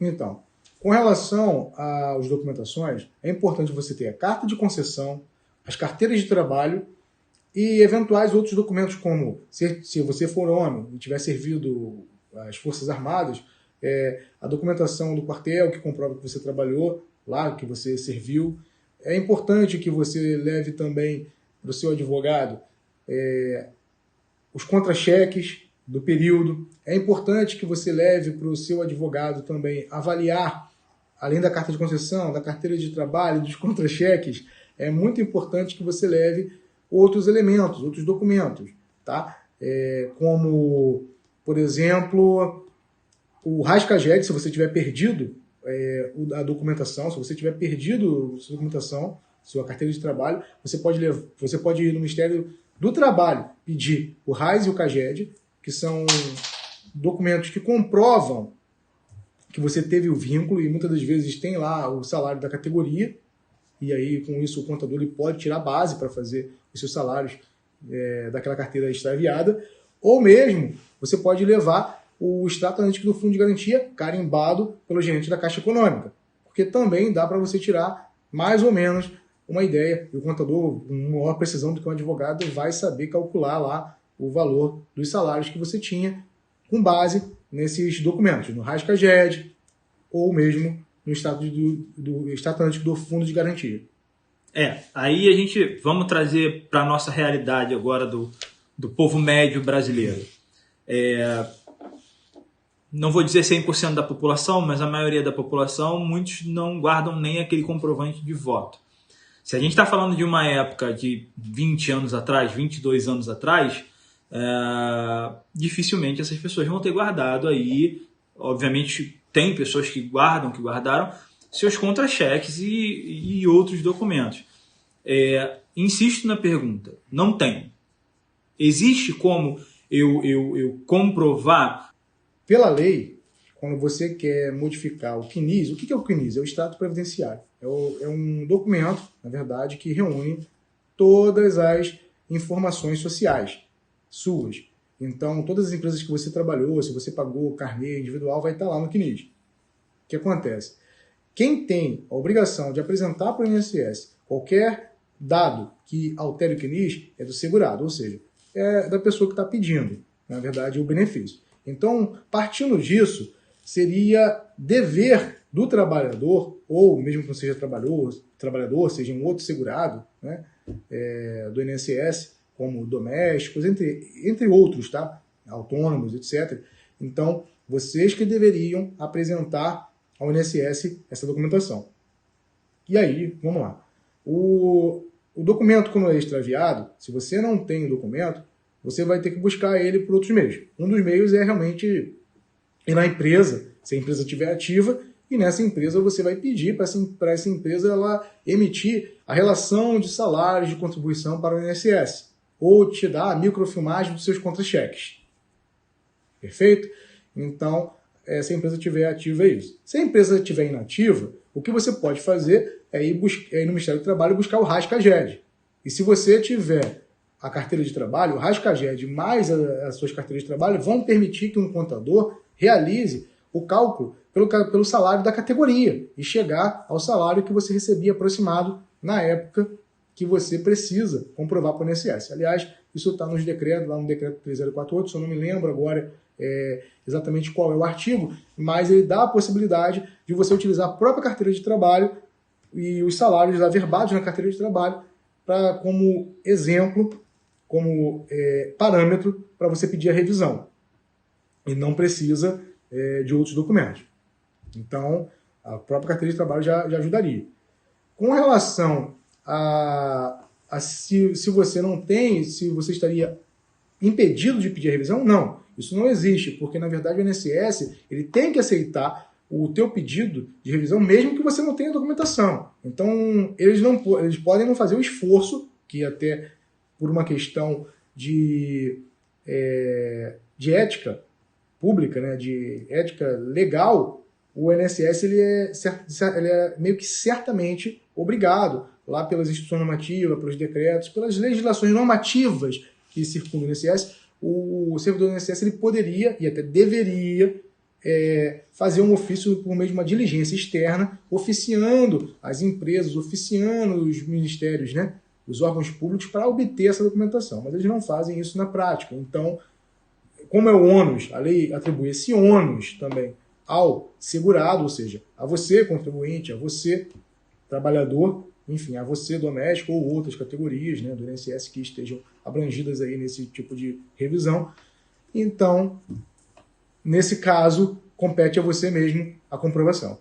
Então, com relação às documentações, é importante você ter a carta de concessão, as carteiras de trabalho e eventuais outros documentos, como se você for homem e tiver servido as Forças Armadas, a documentação do quartel que comprova que você trabalhou lá, que você serviu. É importante que você leve também para o seu advogado os contra-cheques do período. É importante que você leve para o seu advogado também avaliar, além da carta de concessão, da carteira de trabalho, dos contra-cheques, é muito importante que você leve outros elementos, outros documentos, tá? Como, por exemplo, o rascaged, se você tiver perdido a documentação, se você tiver perdido a sua documentação, sua carteira de trabalho, você pode ir no Ministério do Trabalho pedir o RAIS e o CAGED, que são documentos que comprovam que você teve o vínculo, e muitas das vezes tem lá o salário da categoria, e aí com isso o contador ele pode tirar a base para fazer os seus salários daquela carteira extraviada, ou mesmo você pode levar o extrato analítico do fundo de garantia carimbado pelo gerente da Caixa Econômica, porque também dá para você tirar mais ou menos uma ideia, e o contador, com maior precisão do que um advogado, vai saber calcular lá o valor dos salários que você tinha com base nesses documentos, no RAS-CAGED ou mesmo no extrato analítico do fundo de garantia. Aí a gente vamos trazer para a nossa realidade agora do povo médio brasileiro. Não vou dizer 100% da população, mas a maioria da população, muitos não guardam nem aquele comprovante de voto. Se a gente está falando de uma época de 20 anos atrás, 22 anos atrás, dificilmente essas pessoas vão ter guardado aí. Obviamente tem pessoas que guardaram seus contra-cheques e outros documentos. Insisto na pergunta, não tem. Existe como eu comprovar? Pela lei, quando você quer modificar o CNIS, o que é o CNIS? É o extrato previdenciário. É um documento, na verdade, que reúne todas as informações sociais suas. Então, todas as empresas que você trabalhou, se você pagou carnê individual, vai estar lá no CNIS. O que acontece? Quem tem a obrigação de apresentar para o INSS qualquer dado que altere o CNIS é do segurado, ou seja, é da pessoa que está pedindo, na verdade, o benefício. Então, partindo disso, seria dever do trabalhador, ou mesmo que não seja trabalhador, seja um outro segurado, né, do INSS, como domésticos, entre outros, tá? Autônomos, etc. Então, vocês que deveriam apresentar ao INSS essa documentação. E aí, vamos lá. O documento, quando é extraviado, se você não tem o documento, você vai ter que buscar ele por outros meios. Um dos meios é realmente ir na empresa, se a empresa estiver ativa, e nessa empresa você vai pedir para essa empresa ela emitir a relação de salários de contribuição para o INSS, ou te dar a microfilmagem dos seus contra-cheques. Perfeito? Então, se a empresa estiver ativa, é isso. Se a empresa estiver inativa, o que você pode fazer é ir no Ministério do Trabalho buscar o RAS-CAGED. E se você tiver a carteira de trabalho, o RAS-CAGED mais as suas carteiras de trabalho vão permitir que um contador realize o cálculo pelo salário da categoria e chegar ao salário que você recebia aproximado na época que você precisa comprovar para o INSS. Aliás, isso está nos decretos, lá no decreto 3048, se eu não me lembro agora exatamente qual é o artigo, mas ele dá a possibilidade de você utilizar a própria carteira de trabalho e os salários averbados na carteira de trabalho como exemplo, como parâmetro para você pedir a revisão. E não precisa de outros documentos. Então, a própria carteira de trabalho já ajudaria. Com relação se você não tem, se você estaria impedido de pedir a revisão, não. Isso não existe, porque na verdade o INSS ele tem que aceitar o teu pedido de revisão, mesmo que você não tenha documentação. Então, eles podem não fazer o esforço, que até por uma questão de ética pública, né, de ética legal, o INSS ele é meio que certamente obrigado, lá pelas instituições normativas, pelos decretos, pelas legislações normativas que circundam o INSS, o servidor do INSS ele poderia e até deveria fazer um ofício por meio de uma diligência externa, oficiando as empresas, oficiando os ministérios, né, os órgãos públicos, para obter essa documentação. Mas eles não fazem isso na prática. Então, como é o ônus, a lei atribui esse ônus também ao segurado, ou seja, a você, contribuinte, a você, trabalhador, enfim, a você, doméstico, ou outras categorias, né, do INSS que estejam abrangidas aí nesse tipo de revisão. Então, nesse caso, compete a você mesmo a comprovação.